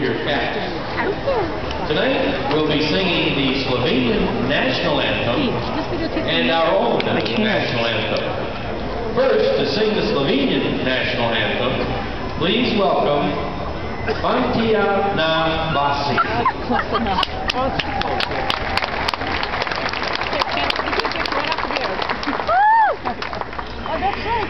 remove your caps. Tonight, we'll be singing the Slovenian national anthem and our own national anthem. First, to sing the Slovenian national anthem, please welcome Fantija na Vasi. Close enough. Oh, that's right.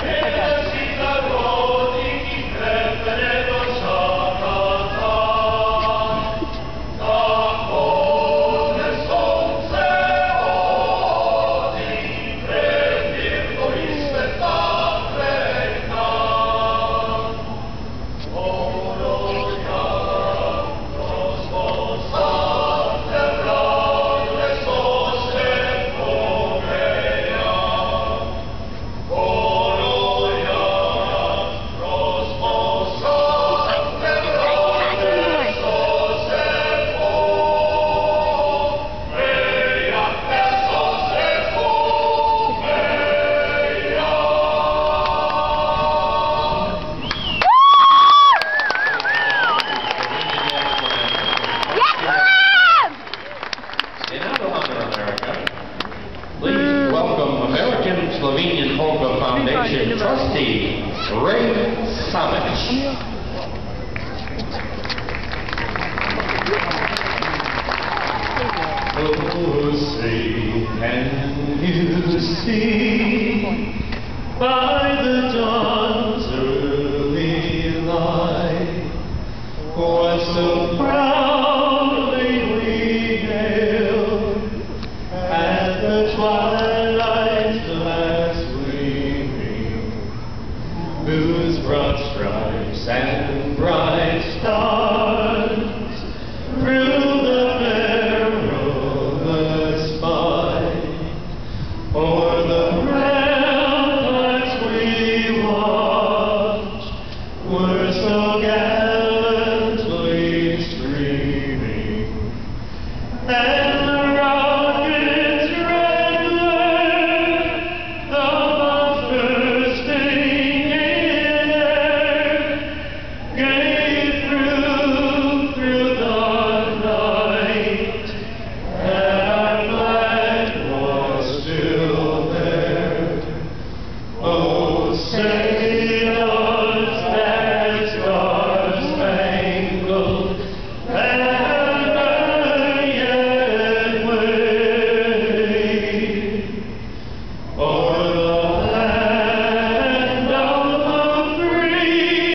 Please welcome American Slovenian Polka Foundation trustee, Ray Samic. Oh, say, can you see?